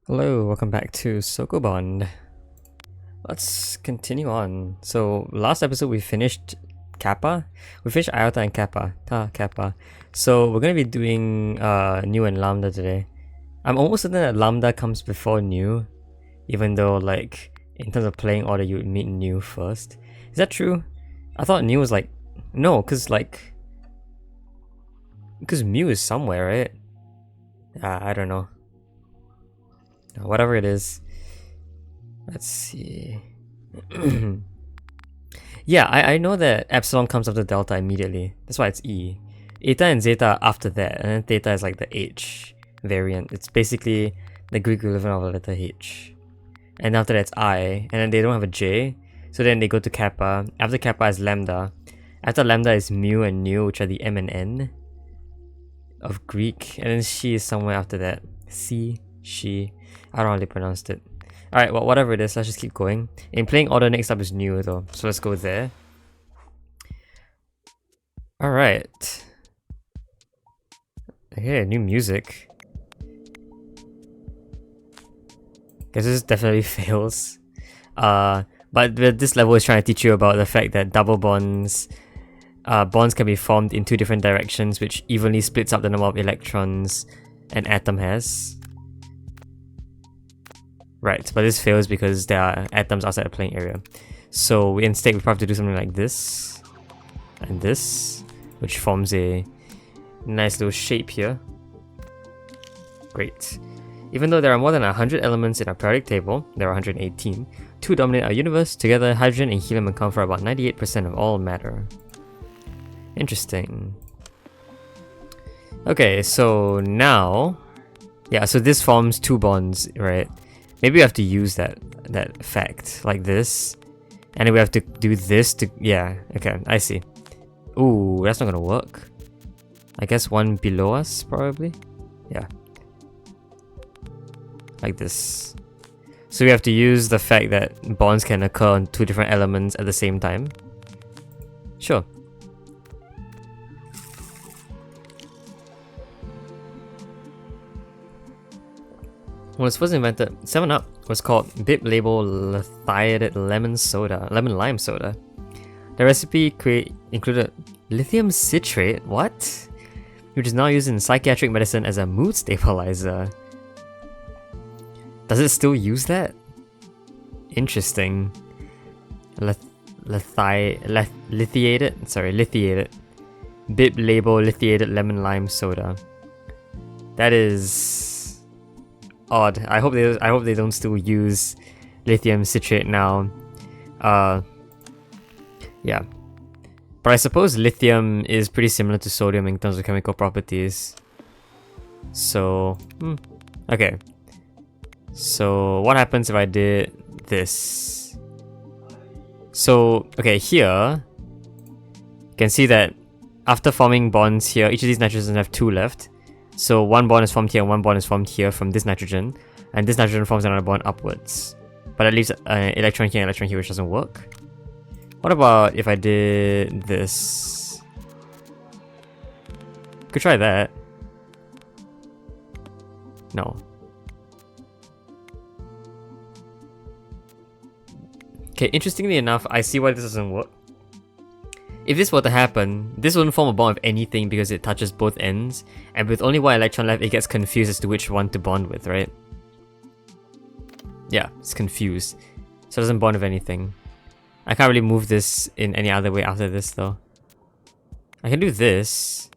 Hello, welcome back to Sokobond. Let's continue on. So last episode we finished Kappa. We finished Iota and Kappa. Kappa. So we're gonna be doing new and lambda today. I'm almost certain that lambda comes before new, even though like in terms of playing order you would meet new first. Is that true? I thought new was like no, cause mu is somewhere, right? I don't know. Whatever it is. Let's see. Yeah, I know that epsilon comes after delta immediately. That's why it's E. Eta and zeta are after that, and then theta is like the H variant. It's basically the Greek equivalent of the letter H. And after that it's I, and then they don't have a J, so then they go to kappa. After kappa is lambda. After lambda is mu and nu, which are the M and N of Greek, and then she is somewhere after that. She. I don't know how they pronounced it. Alright, well, whatever it is, let's just keep going. In playing order, next up is new though, so let's go there. Alright. Okay, new music. Guess this definitely fails. But this level is trying to teach you about the fact that double bonds can be formed in two different directions, which evenly splits up the number of electrons an atom has. Right, but this fails because there are atoms outside the playing area. So instead we probably have to do something like this and this, which forms a nice little shape here. Great. Even though there are more than 100 elements in our periodic table, there are 118, two dominate our universe. Together, hydrogen and helium account for about 98% of all matter. Interesting. Okay, so now... yeah, so this forms two bonds, right? Maybe we have to use that fact, like this. And then we have to do this to... yeah, okay, I see. Ooh, that's not gonna work. I guess one below us, probably? Yeah. Like this. So we have to use the fact that bonds can occur on two different elements at the same time. Sure. When it was first invented, 7-Up was called bib label lithiated lemon lime soda. The recipe included lithium citrate, what? Which is now used in psychiatric medicine as a mood stabilizer. Does it still use that? Interesting. Lithiated. Bib label lithiated lemon lime soda. That is odd. I hope they don't still use lithium citrate now. Yeah. But I suppose lithium is pretty similar to sodium in terms of chemical properties. So, okay. So what happens if I did this? So, okay, here you can see that after forming bonds here, each of these nitrogens have two left. So one bond is formed here and one bond is formed here from this nitrogen, and this nitrogen forms another bond upwards. But that leaves an electron here and electron here, which doesn't work. What about if I did this? Could try that. No. Okay, interestingly enough, I see why this doesn't work. If this were to happen, this wouldn't form a bond of anything because it touches both ends, and with only one electron left, it gets confused as to which one to bond with, right? Yeah, it's confused. So it doesn't bond with anything. I can't really move this in any other way after this though. I can do this.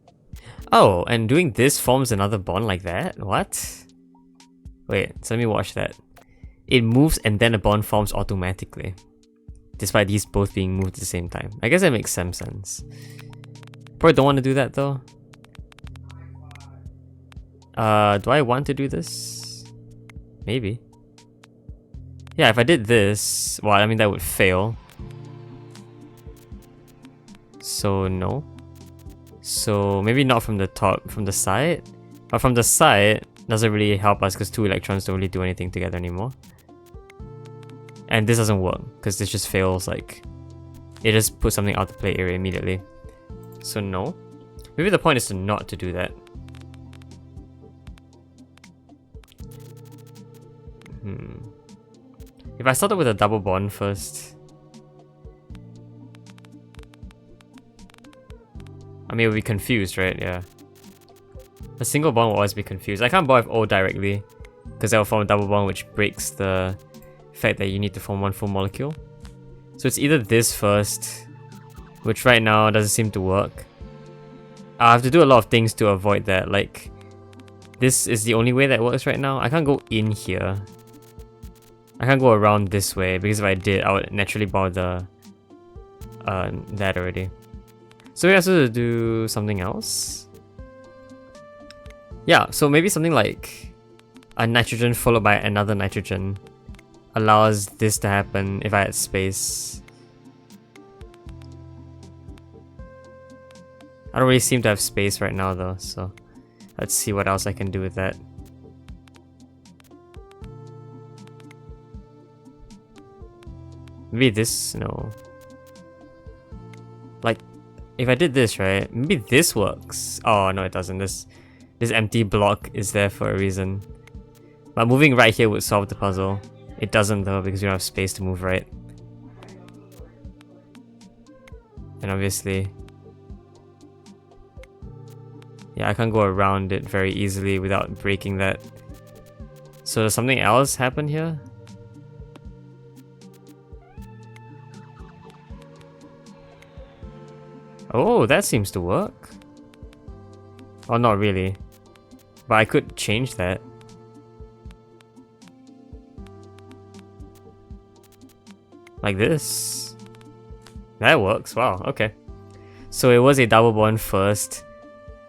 Oh, and doing this forms another bond like that? What? Wait, so let me watch that. It moves and then a bond forms automatically, despite these both being moved at the same time. I guess that makes some sense. Probably don't want to do that though. Do I want to do this? Maybe. Yeah, if I did this, well, I mean that would fail. So no. So maybe not from the top, from the side. But from the side, doesn't really help us because two electrons don't really do anything together anymore. And this doesn't work because this just fails, like it just puts something out the play area immediately. So no. Maybe the point is to not to do that. If I started with a double bond first, I mean, we'll be confused, right? Yeah. A single bond will always be confused. I can't bond with O directly, because that will form a double bond, which breaks the fact that you need to form one full molecule. So it's either this first, which right now doesn't seem to work. I have to do a lot of things to avoid that. Like, this is the only way that works right now. I can't go in here. I can't go around this way, because if I did, I would naturally bond the that already. So we have to do something else. Yeah, so maybe something like a nitrogen followed by another nitrogen allows this to happen if I had space. I don't really seem to have space right now though, so let's see what else I can do with that. Maybe this, no. Like, if I did this, right, maybe this works. Oh, no it doesn't. This empty block is there for a reason. But moving right here would solve the puzzle. It doesn't though, because we don't have space to move right. And obviously, yeah, I can't go around it very easily without breaking that. So does something else happen here? Oh, that seems to work. Oh, not really. But I could change that. Like this. That works, wow, okay. So it was a double bond first,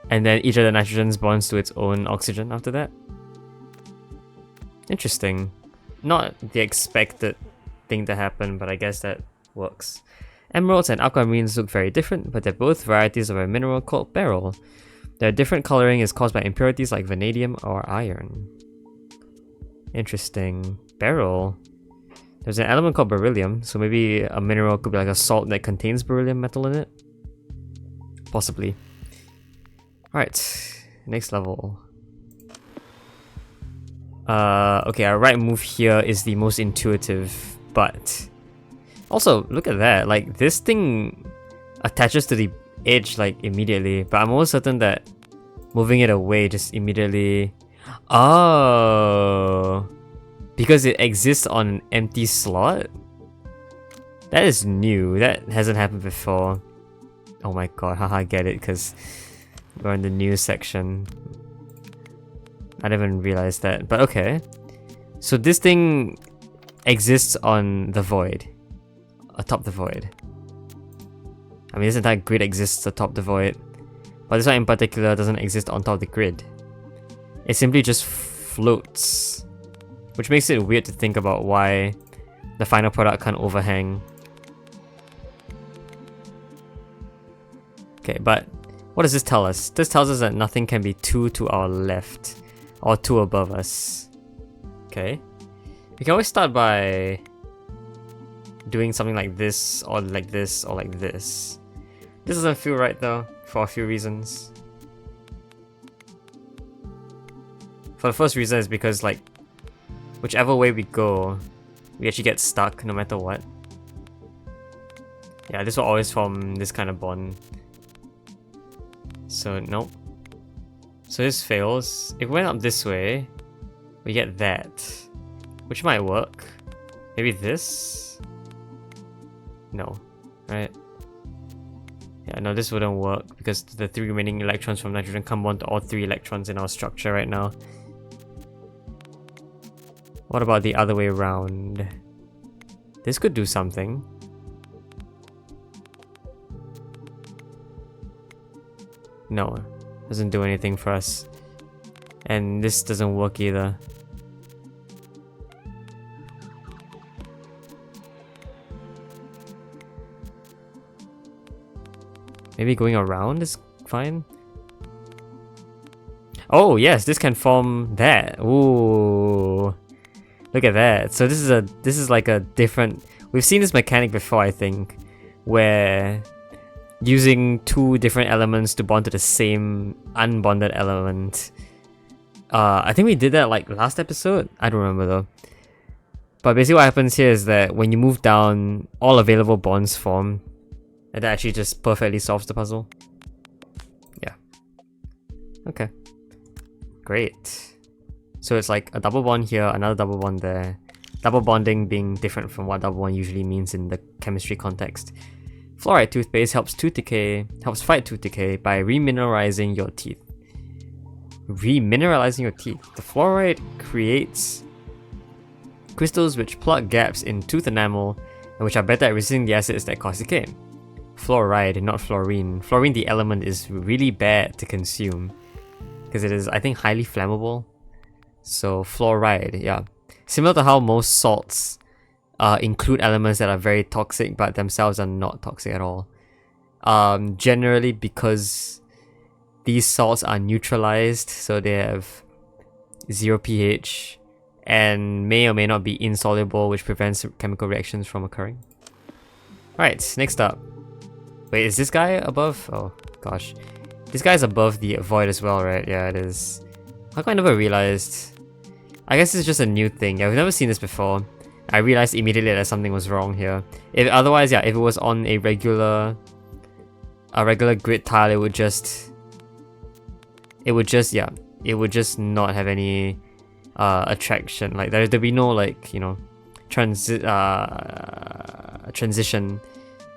and then each of the nitrogens bonds to its own oxygen after that. Interesting. Not the expected thing to happen, but I guess that works. Emeralds and aquamarines look very different, but they're both varieties of a mineral called beryl. Their different coloring is caused by impurities like vanadium or iron. Interesting. Beryl. There's an element called beryllium, so maybe a mineral could be like a salt that contains beryllium metal in it? Possibly. Alright, next level. Okay, our right move here is the most intuitive, but... Also, look at that, like this thing attaches to the edge like immediately, but I'm almost certain that moving it away just immediately... Oh, because it exists on an empty slot? That is new, that hasn't happened before. Oh my god, haha, I get it, because we're in the new section. I didn't even realize that, but okay. So this thing exists on the void. Atop the void. I mean, this entire grid exists atop the void, but this one in particular doesn't exist on top of the grid. It simply just floats, which makes it weird to think about why the final product can't overhang. Okay, but what does this tell us? This tells us that nothing can be 2 to our left, or 2 above us. Okay. We can always start by doing something like this, or like this, or like this. This doesn't feel right though, for a few reasons. For the first reason is because, like, whichever way we go, we actually get stuck no matter what. Yeah, this will always form this kind of bond. So, nope. So this fails. If we went up this way, we get that, which might work. Maybe this? No, right? Yeah, no, this wouldn't work because the 3 remaining electrons from nitrogen come bond to all 3 electrons in our structure right now. What about the other way around? This could do something. No, doesn't do anything for us. And this doesn't work either. Maybe going around is fine. Oh yes, this can form that. Ooh, look at that. So this is like a different. We've seen this mechanic before, I think, where using 2 different elements to bond to the same unbonded element. I think we did that like last episode. I don't remember though. But basically what happens here is that when you move down, all available bonds form. And that actually just perfectly solves the puzzle. Yeah. Okay. Great. So it's like a double bond here, another double bond there. Double bonding being different from what double bond usually means in the chemistry context. Fluoride toothpaste helps fight tooth decay by remineralizing your teeth. Remineralizing your teeth. The fluoride creates crystals which plug gaps in tooth enamel and which are better at resisting the acids that cause decay. Fluoride, not fluorine. Fluorine, the element, is really bad to consume because it is, I think, highly flammable. So fluoride, yeah. Similar to how most salts include elements that are very toxic but themselves are not toxic at all. Generally because these salts are neutralized, so they have 0 pH and may or may not be insoluble, which prevents chemical reactions from occurring. Alright, next up. Wait, is this guy above? Oh gosh. This guy's above the void as well, right? Yeah, it is. How come I never realized? I guess it's just a new thing. Yeah, we've never seen this before. I realized immediately that something was wrong here. If otherwise, yeah, if it was on a regular grid tile, it would just not have any attraction. Like there'd be no, like, you know, transition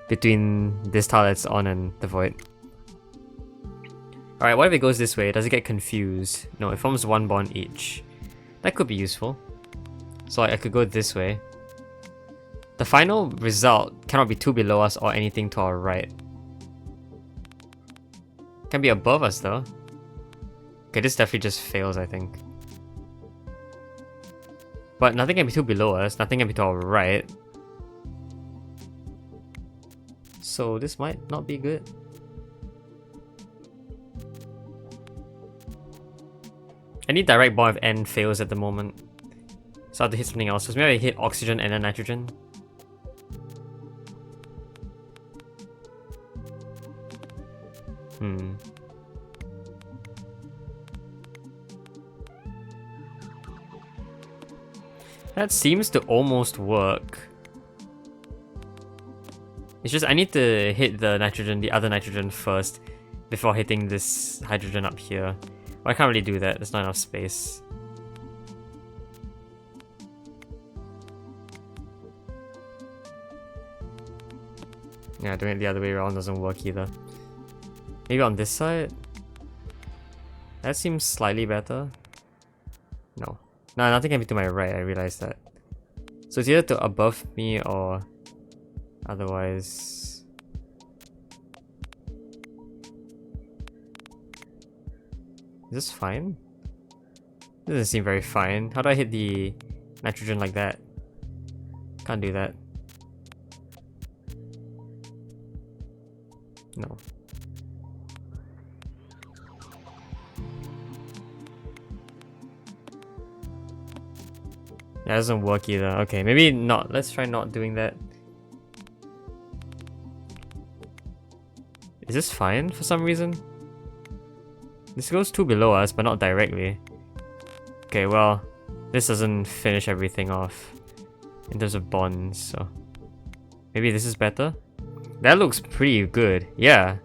between this tile that's on and the void. Alright, what if it goes this way? Does it get confused? No, it forms one bond each. That could be useful. So I could go this way. The final result cannot be too below us or anything to our right. Can be above us though. Okay, this definitely just fails, I think. But nothing can be too below us, nothing can be to our right. So this might not be good. Any direct bond of N fails at the moment. So I have to hit something else. So maybe I hit oxygen and then nitrogen. That seems to almost work. It's just I need to hit the other nitrogen first before hitting this hydrogen up here. Well, I can't really do that, there's not enough space. Yeah, doing it the other way around doesn't work either. Maybe on this side? That seems slightly better. No. No, nothing can be to my right, I realized that. So it's either to above me or otherwise. Is this fine? This doesn't seem very fine. How do I hit the nitrogen like that? Can't do that. No. That doesn't work either. Okay, maybe not. Let's try not doing that. Is this fine for some reason? This goes too below us, but not directly. Okay, well, this doesn't finish everything off in terms of bonds, so maybe this is better? That looks pretty good, yeah.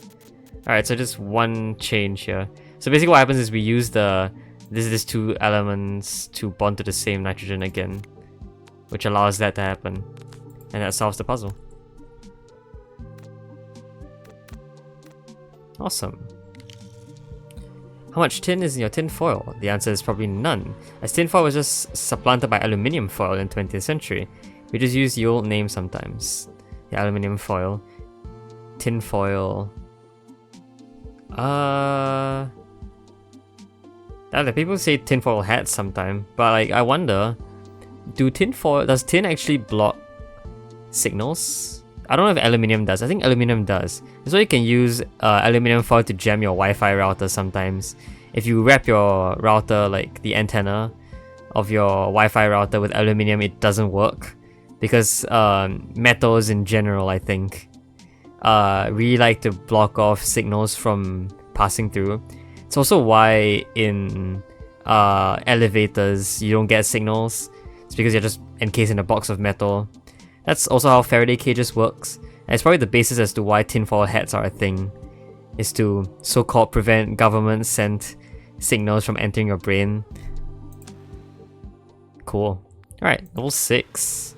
Alright, so just one change here. So basically what happens is we use these two elements to bond to the same nitrogen again, which allows that to happen, and that solves the puzzle. Awesome. How much tin is in your tin foil? The answer is probably none, as tin foil was just supplanted by aluminium foil in the 20th century. We just use the old name sometimes. The aluminium foil. Tin foil. The people say tinfoil hats sometime, but like I wonder, does tin actually block signals? I don't know if aluminium does. I think aluminium does. So you can use aluminium foil to jam your Wi-Fi router sometimes. If you wrap your router, like the antenna of your Wi-Fi router with aluminium, it doesn't work because metals in general, I think, really like to block off signals from passing through. It's also why in elevators you don't get signals. It's because you're just encased in a box of metal. That's also how Faraday cages works. And it's probably the basis as to why tinfoil hats are a thing. Is to so-called prevent government sent signals from entering your brain. Cool. Alright, level 6.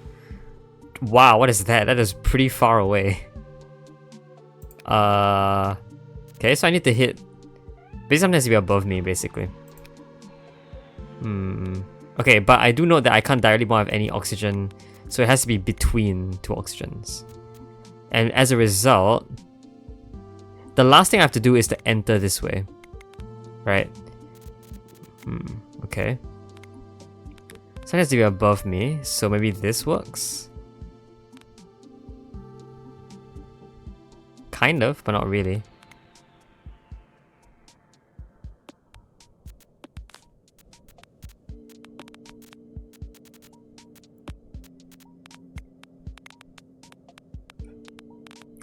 Wow, what is that? That is pretty far away. Okay, so I need to hit... Basically, something has to be above me, basically. Okay, but I do know that I can't directly bomb have any oxygen, so it has to be between two oxygens. And as a result, the last thing I have to do is to enter this way. Right? Okay. So it has to be above me, so maybe this works? Kind of, but not really.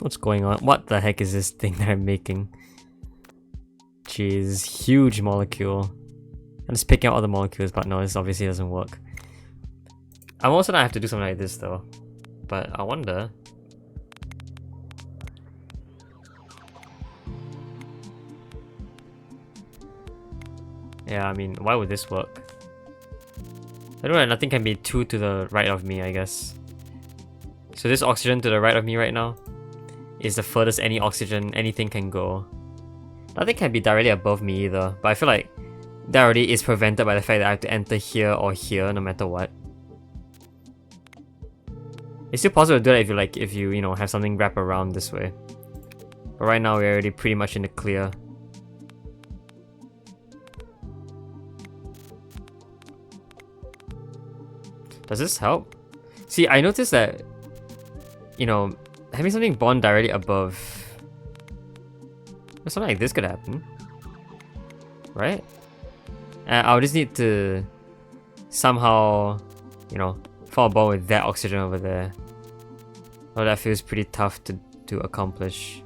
What's going on? What the heck is this thing that I'm making? Jeez, huge molecule. I'm just picking out all the molecules, but no, this obviously doesn't work. I'm also gonna have to do something like this though. But I wonder... Yeah, I mean, why would this work? I don't know, nothing can be 2 to the right of me, I guess. So this oxygen to the right of me right now is the furthest any oxygen, anything can go. Nothing can be directly above me either, but I feel like that already is prevented by the fact that I have to enter here or here, no matter what. It's still possible to do that if you like, if you know, have something wrap around this way. But right now we're already pretty much in the clear. Does this help? See, I noticed that, you know, having something bond directly above... Something like this could happen. Right? I'll just need to somehow, you know, form a bond with that oxygen over there. Oh, that feels pretty tough to accomplish.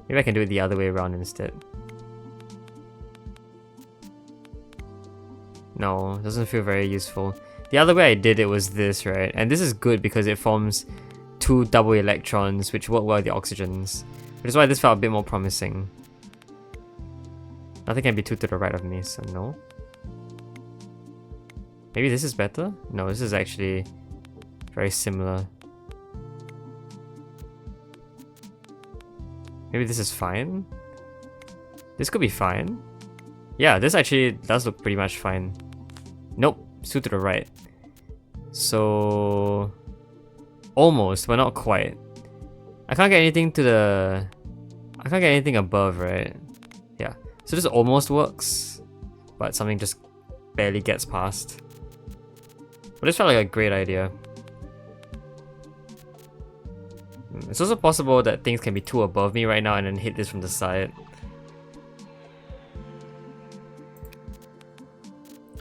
Maybe I can do it the other way around instead. No, it doesn't feel very useful. The other way I did it was this, right? And this is good because it forms 2 double electrons which work well with the oxygens. Which is why this felt a bit more promising. Nothing can be 2 to the right of me, so no. Maybe this is better? No, this is actually very similar. Maybe this is fine? This could be fine. Yeah, this actually does look pretty much fine. Nope, 2 to the right. So... almost, but not quite. I can't get anything to the... I can't get anything above, right? Yeah. So this almost works, but something just barely gets past. But this felt like a great idea. It's also possible that things can be 2 above me right now and then hit this from the side.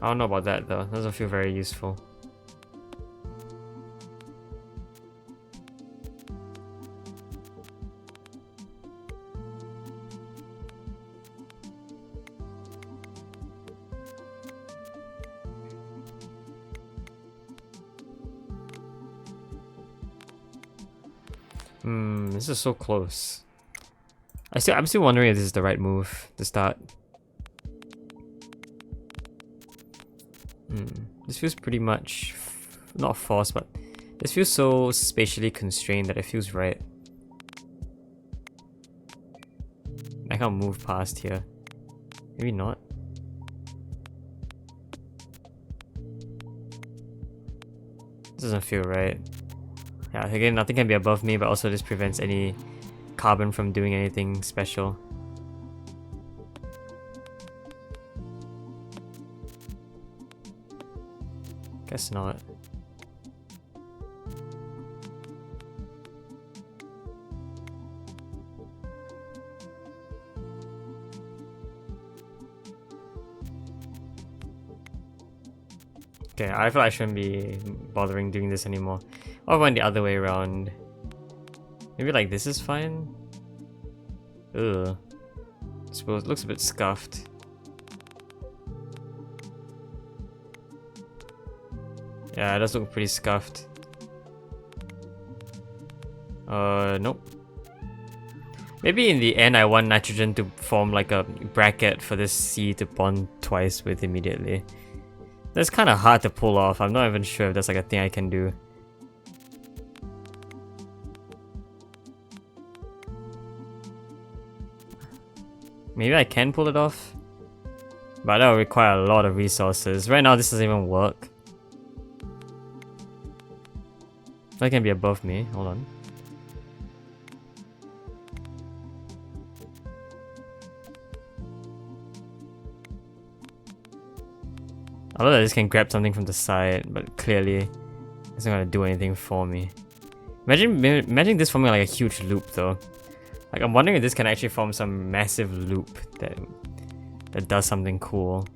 I don't know about that though, doesn't feel very useful. This is so close. I'm still wondering if this is the right move to start. This feels pretty much not forced, but this feels so spatially constrained that it feels right. I can't move past here. Maybe not. This doesn't feel right. Yeah, again, nothing can be above me, but also this prevents any carbon from doing anything special. Guess not. Okay, I feel I shouldn't be bothering doing this anymore. Or going the other way around. Maybe like this is fine? Ugh. I suppose it looks a bit scuffed. Yeah, it does look pretty scuffed. Nope. Maybe in the end I want nitrogen to form like a bracket for this C to bond twice with immediately. That's kind of hard to pull off. I'm not even sure if that's like a thing I can do. Maybe I can pull it off, but that will require a lot of resources. Right now this doesn't even work. That can be above me. Hold on. I know that this can grab something from the side, but clearly it's not gonna do anything for me. Imagine this forming like a huge loop though. Like I'm wondering if this can actually form some massive loop that does something cool.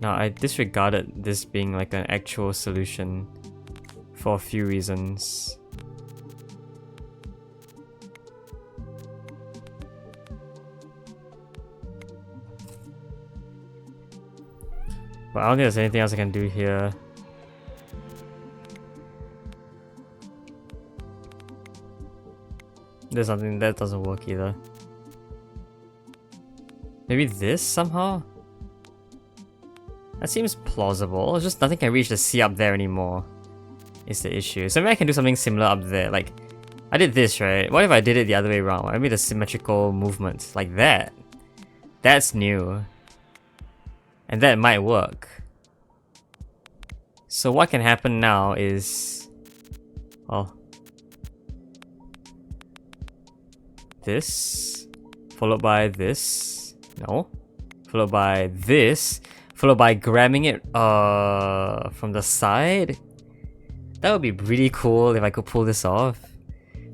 Now I disregarded this being like an actual solution for a few reasons. But I don't think there's anything else I can do here. There's something that doesn't work either. Maybe this somehow? That seems plausible. It's just nothing can reach the C up there anymore. Is the issue. So maybe I can do something similar up there. Like, I did this, right? What if I did it the other way around? I made a symmetrical movement like that. That's new. And that might work. So what can happen now is... well... this... followed by this... no... followed by this... followed by grabbing it from the side. That would be really cool if I could pull this off.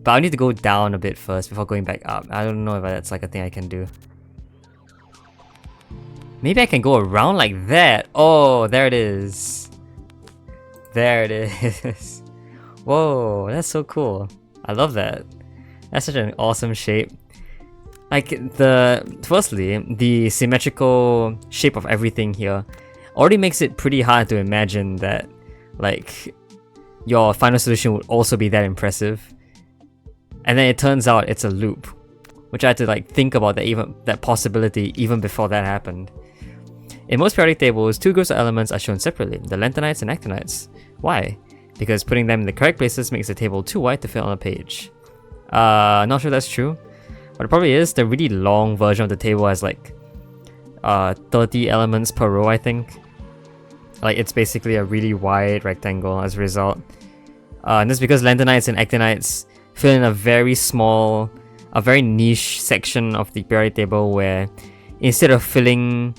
But I'll need to go down a bit first before going back up. I don't know if that's like a thing I can do. Maybe I can go around like that. Oh, there it is. There it is. Whoa, that's so cool. I love that. That's such an awesome shape. Like firstly, the symmetrical shape of everything here already makes it pretty hard to imagine that like your final solution would also be that impressive. And then it turns out it's a loop, which I had to like think about that possibility even before that happened. In most periodic tables, two groups of elements are shown separately, the lanthanides and actinides. Why? Because putting them in the correct places makes the table too wide to fit on a page. Not sure that's true. But it probably is. The really long version of the table has like 30 elements per row, I think. Like it's basically a really wide rectangle as a result. And that's because lanthanides and actinides fill in a very small, a very niche section of the periodic table where instead of filling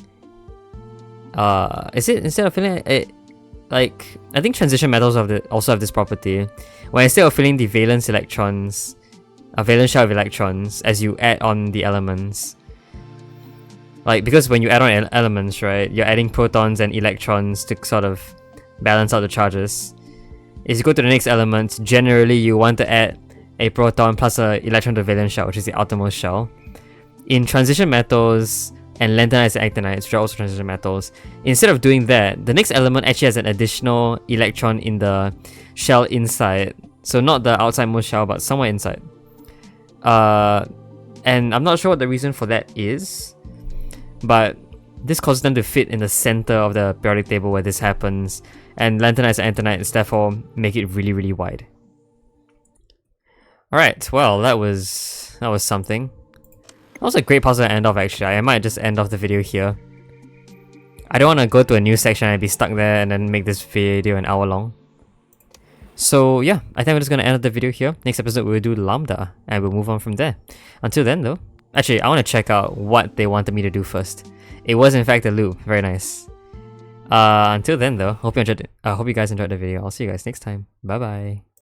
instead of filling it, like I think transition metals also have this property where instead of filling the valence electrons, a valence shell of electrons as you add on the elements, like because when you add on elements, right, you're adding protons and electrons to sort of balance out the charges. As you go to the next element, generally you want to add a proton plus an electron to the valence shell, which is the outermost shell. In transition metals and lanthanides and actinides, which are also transition metals, instead of doing that, the next element actually has an additional electron in the shell inside. So not the outsidemost shell, but somewhere inside. And I'm not sure what the reason for that is, but this causes them to fit in the center of the periodic table where this happens, and lanthanides and actinides therefore make it really, really wide. Alright, well, that was something. That was a great puzzle to end off actually. I might just end off the video here. I don't want to go to a new section and be stuck there and then make this video an hour long. So yeah, I think we're just going to end the video here. Next episode we'll do Lambda and we'll move on from there. Until then though, actually I want to check out what they wanted me to do first. It was in fact a loop. Very nice. Until then though, hope you guys enjoyed the video. I'll see you guys next time. Bye bye.